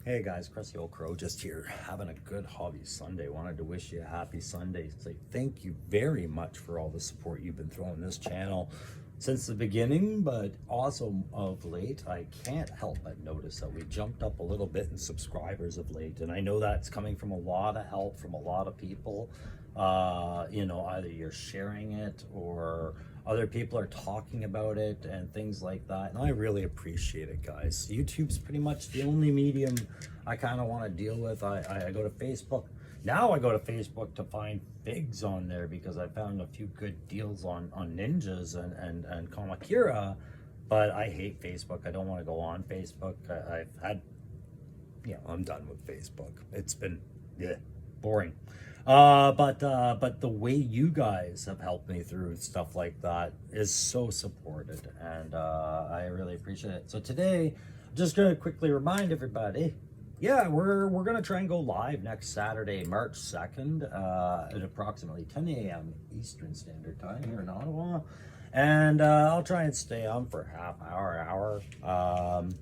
Hey guys, Crusty Old Crow just here, having a good hobby Sunday. Wanted to wish you a happy Sunday. Say thank you very much for all the support you've been throwing this channel since the beginning, but also of late. I can't help but notice that we jumped up a little bit in subscribers of late, and I know that's coming from a lot of help from a lot of people. Either you're sharing it or other people are talking about it and things like that, and I really appreciate it, guys. YouTube's pretty much the only medium I kind of want to deal with. I go to Facebook now. I go to Facebook to find figs on there because I found a few good deals on ninjas and Kamakira, but I hate Facebook. I don't want to go on Facebook. I'm done with Facebook. It's been boring. But the way you guys have helped me through stuff like that is so supported, and I really appreciate it. So today, I'm just gonna quickly remind everybody, we're gonna try and go live next Saturday, March 2nd, at approximately 10 a.m. Eastern Standard Time here in Ottawa. And I'll try and stay on for half hour,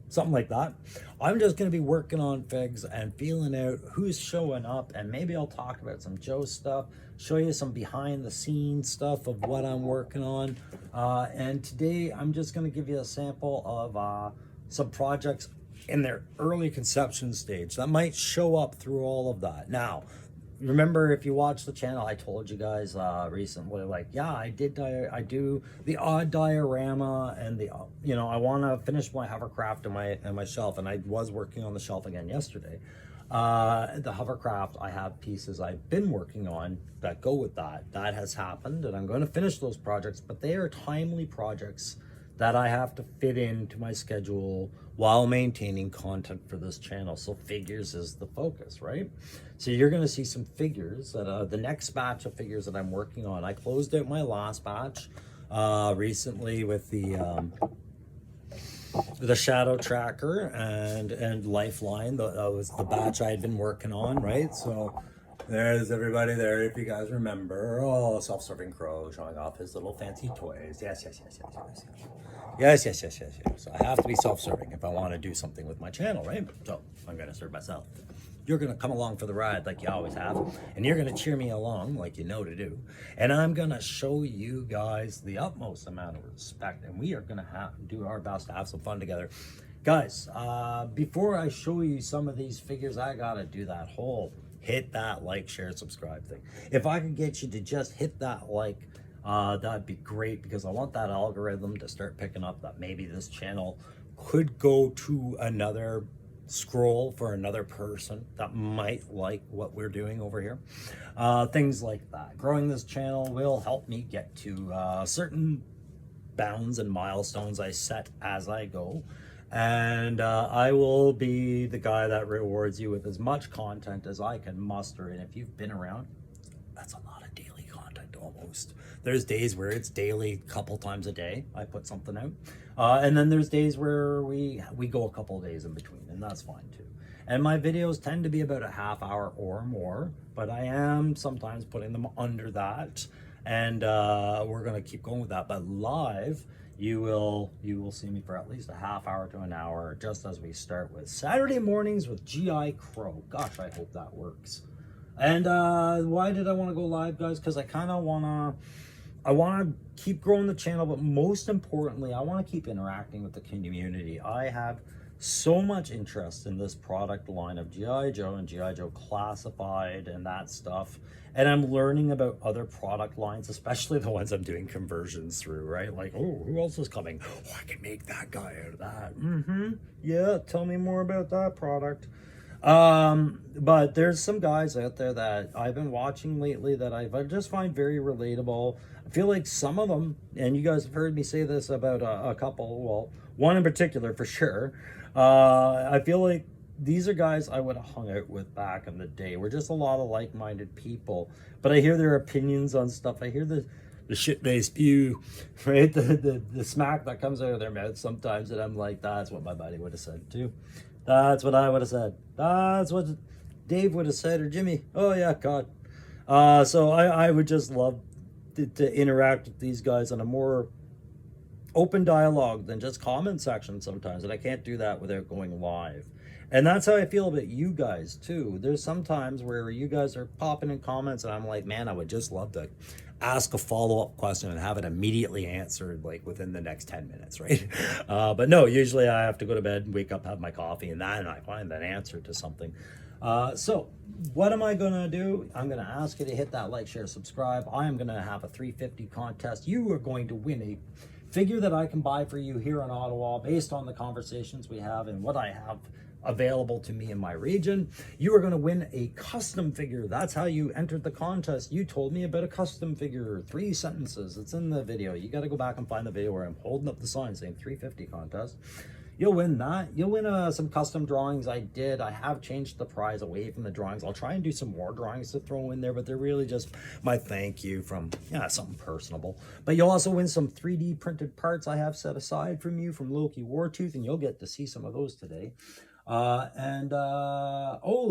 something like that. I'm just going to be working on figs and feeling out who's showing up, and maybe I'll talk about some Joe stuff, show you some behind the scenes stuff of what I'm working on. And today I'm just going to give you a sample of some projects in their early conception stage that might show up through all of that. Now, remember, if you watch the channel, I told you guys recently, I do the odd diorama, and I want to finish my hovercraft and my shelf, and I was working on the shelf again yesterday. The hovercraft, I have pieces I've been working on that go with that. That has happened, and I'm going to finish those projects, but they are timely projects that I have to fit into my schedule while maintaining content for this channel. So figures is the focus, right? So you're going to see some figures that the next batch of figures that I'm working on. I closed out my last batch recently with the Shadow Tracker and Lifeline. That was the batch I had been working on, right? So there's everybody there, if you guys remember. Oh, self-serving crow showing off his little fancy toys. Yes. I have to be self-serving if I want to do something with my channel, right? So I'm going to serve myself. You're going to come along for the ride like you always have, and you're going to cheer me along like you know to do. And I'm going to show you guys the utmost amount of respect, and we are going to do our best to have some fun together. Guys, before I show you some of these figures, I got to do that whole hit that like, share, subscribe thing. If I could get you to just hit that like, that'd be great, because I want that algorithm to start picking up that maybe this channel could go to another scroll for another person that might like what we're doing over here. Things like that. Growing this channel will help me get to certain bounds and milestones I set as I go. And I will be the guy that rewards you with as much content as I can muster. And if you've been around, that's a lot of daily content almost. There's days where it's daily, couple times a day, I put something out. And then there's days where we go a couple of days in between, and that's fine too. And my videos tend to be about a half hour or more, but I am sometimes putting them under that. And we're gonna keep going with that. But live, you will see me for at least a half hour to an hour, just as we start with Saturday mornings with GI Crow. Gosh, I hope that works. And why did I want to go live, guys? Because I kind of want to keep growing the channel, but most importantly, I want to keep interacting with the community. I have so much interest in this product line of G.I. Joe and G.I. Joe Classified and that stuff. And I'm learning about other product lines, especially the ones I'm doing conversions through, right? Like, oh, who else is coming? Oh, I can make that guy out of that. Yeah, tell me more about that product. But there's some guys out there that I've been watching lately that I just find very relatable. I feel like some of them, and you guys have heard me say this about a couple, well, one in particular for sure. I feel like these are guys I would have hung out with back in the day. We're just a lot of like-minded people. But I hear their opinions on stuff. I hear the shit-based view, right? The smack that comes out of their mouth sometimes, and I'm like, that's what my buddy would have said too. That's what I would have said. That's what Dave would have said, or Jimmy. Oh yeah, God. So I would just love to interact with these guys on a more open dialogue than just comment section sometimes, and I can't do that without going live. And that's how I feel about you guys too. There's some times where you guys are popping in comments and I'm like, man, I would just love to ask a follow-up question and have it immediately answered like within the next 10 minutes, right? But no, usually I have to go to bed, wake up, have my coffee, and then I find that answer to something. So what am I gonna do? I'm gonna ask you to hit that like, share, subscribe. I am gonna have a 350 contest. You are going to win a figure that I can buy for you here in Ottawa based on the conversations we have and what I have available to me in my region. You are going to win a custom figure. That's how you entered the contest. You told me about a custom figure, 3 sentences. It's in the video. You got to go back and find the video where I'm holding up the sign saying 350 contest. You'll win that. You'll win some custom drawings I did. I have changed the prize away from the drawings. I'll try and do some more drawings to throw in there, but they're really just my thank you from, yeah, something personable. But you'll also win some 3D printed parts I have set aside from you from Loki Wartooth, and you'll get to see some of those today. Oh,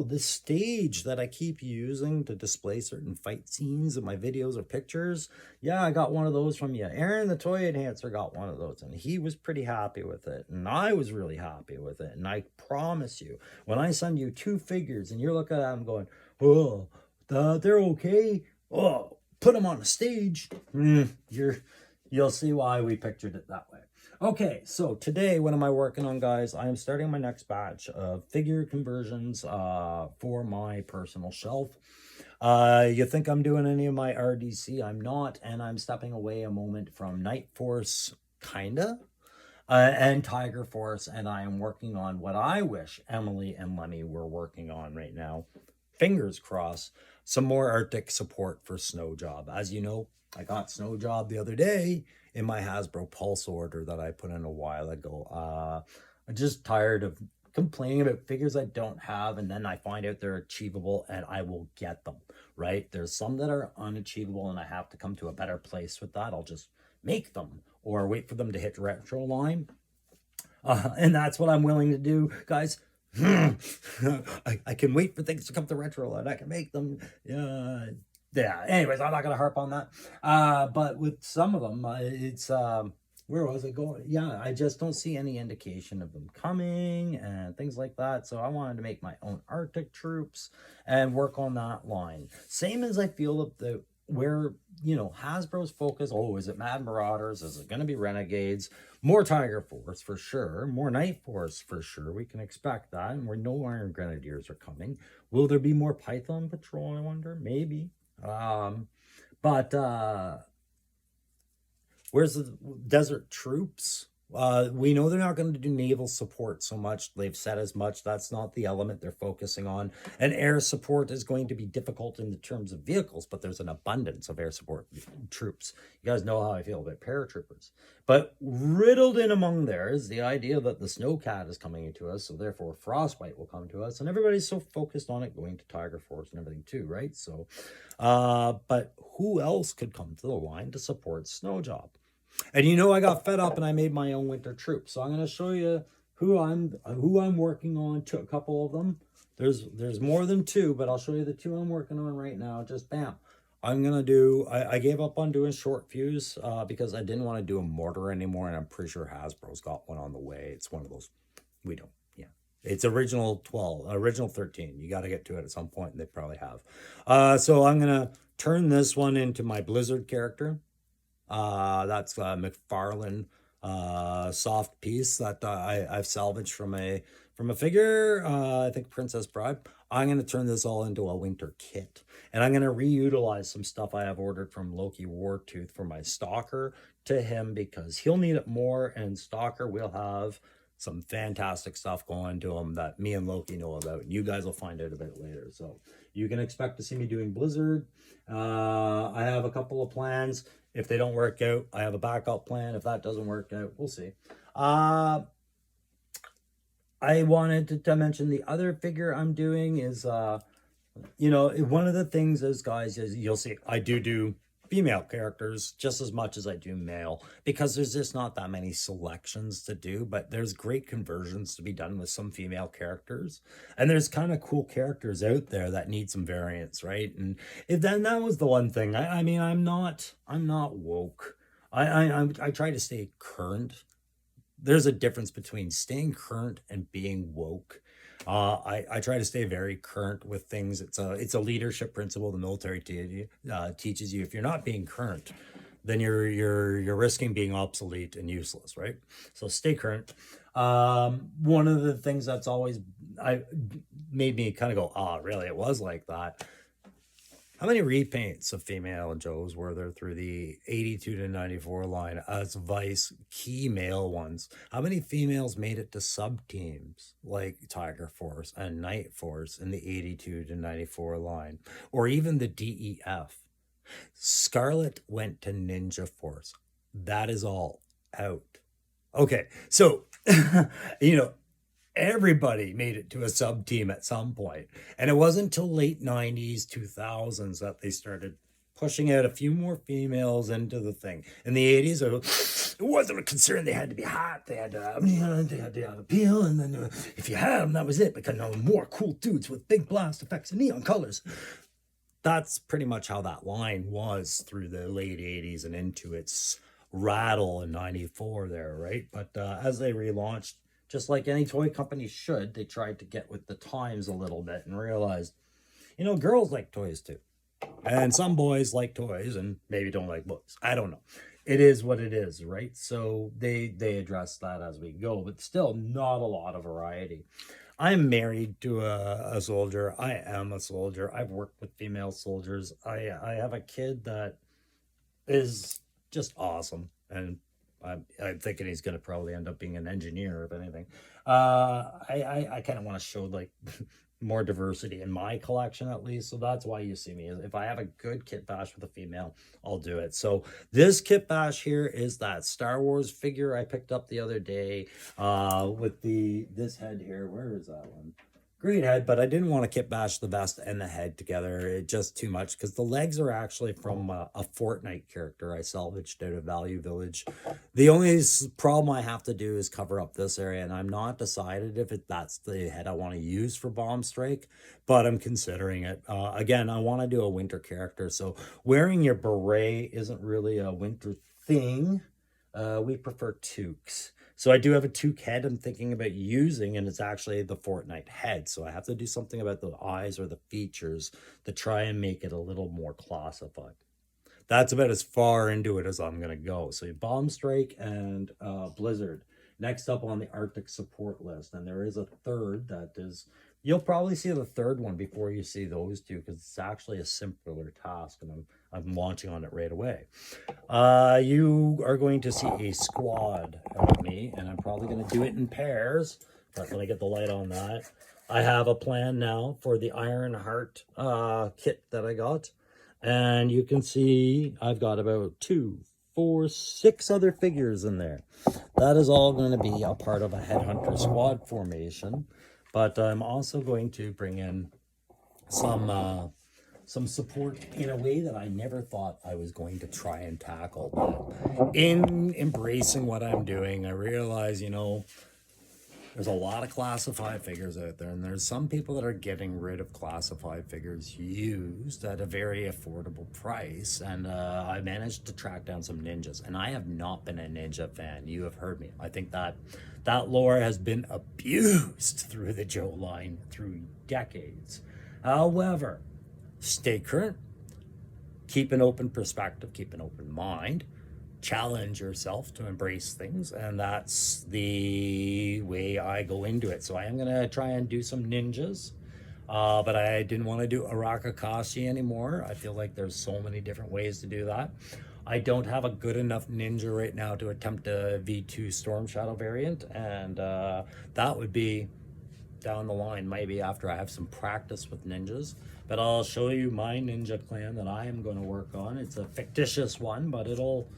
the stage that I keep using to display certain fight scenes in my videos or pictures. Yeah, I got one of those from you. Aaron, the toy enhancer, got one of those, and he was pretty happy with it, and I was really happy with it. And I promise you, when I send you 2 figures and you're looking at them going, oh, they're okay, oh, put them on the stage, you'll see why we pictured it that way. Okay, so today, what am I working on, guys? I am starting my next batch of figure conversions for my personal shelf. You think I'm doing any of my RDC? I'm not, and I'm stepping away a moment from Night Force, kinda, and Tiger Force, and I am working on what I wish Emily and Lemmy were working on right now. Fingers crossed, some more Arctic support for Snowjob. As you know, I got Snowjob the other day in my Hasbro Pulse order that I put in a while ago. I'm just tired of complaining about figures I don't have, and then I find out they're achievable and I will get them, right? There's some that are unachievable and I have to come to a better place with that. I'll just make them or wait for them to hit retro line. And that's what I'm willing to do, guys. I can wait for things to come to retro line. I can make them. Yeah, anyways, I'm not going to harp on that. But with some of them, it's, where was it going? Yeah, I just don't see any indication of them coming and things like that. So I wanted to make my own Arctic troops and work on that line. Same as I feel that where, you know, Hasbro's focus, oh, is it Mad Marauders? Is it going to be Renegades? More Tiger Force for sure. More Night Force for sure. We can expect that. And we know Iron Grenadiers are coming. Will there be more Python Patrol, I wonder? Maybe. Where's the Desert Troops? We know they're not going to do naval support so much. They've said as much. That's not the element they're focusing on. And air support is going to be difficult in the terms of vehicles, but there's an abundance of air support troops. You guys know how I feel about paratroopers. But riddled in among there is the idea that the Snowcat is coming into us, so therefore Frostbite will come to us, and everybody's so focused on it going to Tiger Force and everything too, right? So, but who else could come to the line to support Snowjob? And you know, I got fed up and I made my own winter troops. So I'm going to show you who I'm working on. A couple of them. There's more than 2, but I'll show you the 2 I'm working on right now. Just bam. I'm going to do, I gave up on doing short fuse because I didn't want to do a mortar anymore. And I'm pretty sure Hasbro's got one on the way. It's one of those, we don't, yeah. It's original 12, original 13. You got to get to it at some point, and they probably have. So I'm going to turn this one into my Blizzard character. That's McFarlane soft piece that I've salvaged from a figure, I think Princess Bride. I'm going to turn this all into a winter kit, and I'm going to reutilize some stuff I have ordered from Loki Wartooth for my Stalker to him because he'll need it more, and Stalker will have some fantastic stuff going to him that me and Loki know about, and you guys will find out about it later. So you can expect to see me doing Blizzard. I have a couple of plans. If they don't work out, I have a backup plan. If that doesn't work out, we'll see. I wanted to mention the other figure I'm doing is, you know, one of the things is, guys, is you'll see I do female characters just as much as I do male because there's just not that many selections to do, but there's great conversions to be done with some female characters, and there's kind of cool characters out there that need some variants, right? And then that was the one thing. I mean, I'm not woke. I try to stay current. There's a difference between staying current and being woke. I try to stay very current with things. It's a leadership principle the military teaches you. If you're not being current, then you're risking being obsolete and useless, right? So stay current. One of the things that's always I made me kind of go, oh, really? It was like that. How many repaints of female Joes were there through the 82 to 94 line as vice key male ones? How many females made it to sub teams like Tiger Force and Night Force in the 82 to 94 line, or even the DEF? Scarlet went to Ninja Force. That is all out. Okay, so you know, everybody made it to a sub team at some point. And it wasn't until late 90s, 2000s that they started pushing out a few more females into the thing. In the 80s, it wasn't a concern. They had to be hot. They had to have appeal. And then if you had them, that was it. Because no more cool dudes with big blast effects and neon colors. That's pretty much how that line was through the late 80s and into its rattle in 94 there, right? But as they relaunched, just like any toy company should, they tried to get with the times a little bit and realized, you know, girls like toys too. And some boys like toys and maybe don't like books. I don't know. It is what it is, right? So they address that as we go, but still not a lot of variety. I'm married to a soldier. I am a soldier. I've worked with female soldiers. I have a kid that is just awesome. And I'm thinking he's going to probably end up being an engineer, if anything. I kind of want to show like more diversity in my collection at least. So that's why you see me. If I have a good kit bash with a female, I'll do it. So this kit bash here is that Star Wars figure I picked up the other day with this head here. Where is that one? Great head, but I didn't want to kit bash the vest and the head together. It just too much because the legs are actually from a Fortnite character I salvaged out of Value Village. The only problem I have to do is cover up this area, and I'm not decided if that's the head I want to use for Bomb Strike, but I'm considering it. Again, I want to do a winter character, so wearing your beret isn't really a winter thing. We prefer toques. So I do have a toque head I'm thinking about using, and it's actually the Fortnite head. So I have to do something about the eyes or the features to try and make it a little more classified. That's about as far into it as I'm going to go. So Bomb Strike and Blizzard. Next up on the Arctic support list. And there is a third that is... You'll probably see the third one before you see those two because it's actually a simpler task, and I'm launching on it right away. You are going to see a squad of me, and I'm probably going to do it in pairs. But let me get the light on that. I have a plan now for the Iron Heart kit that I got, and you can see I've got about 2, 4, 6 other figures in there. That is all going to be a part of a Headhunter squad formation. But I'm also going to bring in some support in a way that I never thought I was going to try and tackle. But in embracing what I'm doing, I realize, you know, there's a lot of classified figures out there, and there's some people that are getting rid of classified figures used at a very affordable price. And I managed to track down some ninjas, and I have not been a ninja fan. You have heard me. I think that lore has been abused through the Joe line through decades. However, stay current, keep an open perspective, keep an open mind, challenge yourself to embrace things, and that's the way I go into it. So I am going to try and do some ninjas, but I didn't want to do Arakakashi anymore. I feel like there's so many different ways to do that. I don't have a good enough ninja right now to attempt a V2 Storm Shadow variant, and that would be down the line, maybe after I have some practice with ninjas. But I'll show you my ninja clan that I am going to work on. It's a fictitious one, but it'll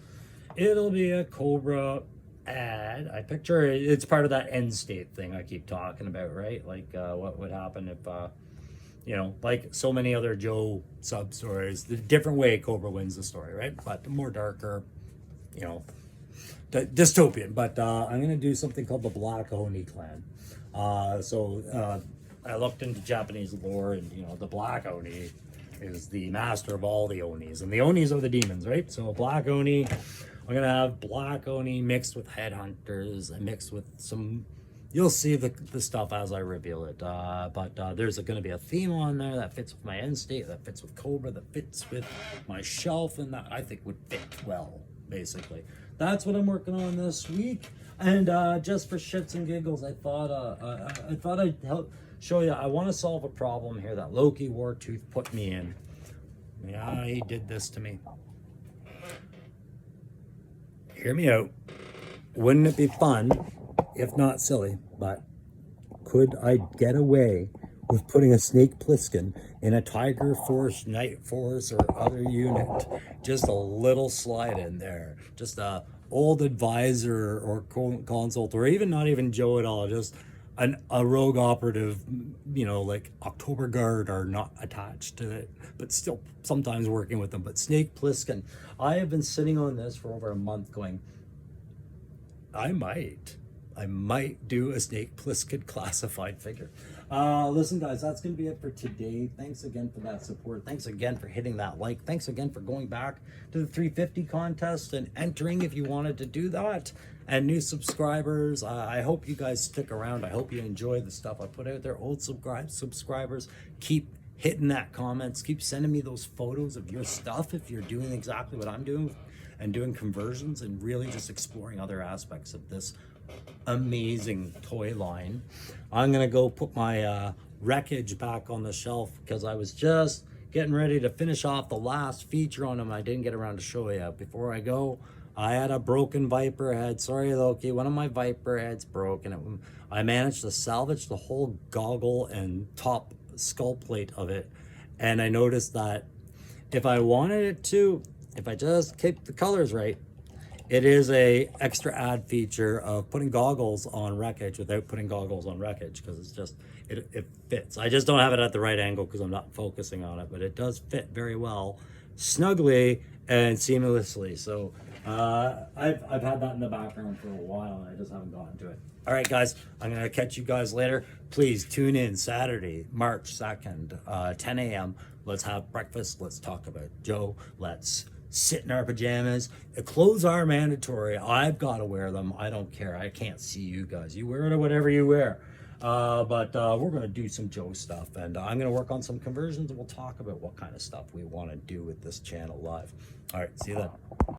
be a Cobra ad. I picture it's part of that Endstate thing I keep talking about, right? Like what would happen if you know, like so many other Joe sub stories, the different way Cobra wins the story, right? But more darker, you know, dystopian. But I'm going to do something called the Black Oni clan. I looked into Japanese lore, and, you know, the Black Oni is the master of all the Onis, and the Onis are the demons, right? So Black Oni I'm gonna have black oni mixed with headhunters and mixed with some. You'll see the stuff as I reveal it. But there's going to be a theme on there that fits with my Endstate, that fits with Cobra, that fits with my shelf, and that I think would fit well, basically. That's what I'm working on this week. And just for shits and giggles, I thought I'd help show you. I want to solve a problem here that Loki Wartooth put me in. Yeah, he did this to me. Hear me out. Wouldn't it be fun, if not silly, but could I get away with putting a Snake Plissken in a Tiger Force, Night Force, or other unit? Just a little slide in there. Just a old advisor or consult, or even not even Joe at all. Just a rogue operative, you know, like October Guard are not attached to it, but still sometimes working with them. But Snake Plissken, I have been sitting on this for over a month going, I might do a Snake Plissken classified figure. Listen, guys, that's going to be it for today. Thanks again for that support. Thanks again for hitting that like. Thanks again for going back to the 350 contest and entering if you wanted to do that. And new subscribers, I hope you guys stick around. I hope you enjoy the stuff I put out there. Old subscribers, keep hitting that comments. Keep sending me those photos of your stuff if you're doing exactly what I'm doing and doing conversions and really just exploring other aspects of this amazing toy line. I'm gonna go put my wreckage back on the shelf because I was just getting ready to finish off the last feature on them. I didn't get around to show you. Before I go, I had a broken Viper head. Sorry, Loki, one of my Viper heads broke, and I managed to salvage the whole goggle and top skull plate of it. And I noticed that if I wanted it to, if I just keep the colors right, it is a extra add feature of putting goggles on wreckage without putting goggles on wreckage, because it's just, it fits. I just don't have it at the right angle because I'm not focusing on it, but it does fit very well, snugly and seamlessly. So I've had that in the background for a while and I just haven't gotten to it. All right, guys, I'm going to catch you guys later. Please tune in Saturday, March 2nd, 10 a.m. Let's have breakfast. Let's talk about Joe. Let's sit in our pajamas. Clothes are mandatory. I've got to wear them. I don't care. I can't see you guys. You wear it or whatever you wear. But we're going to do some Joe stuff, and I'm going to work on some conversions, and we'll talk about what kind of stuff we want to do with this channel live. All right, see you then.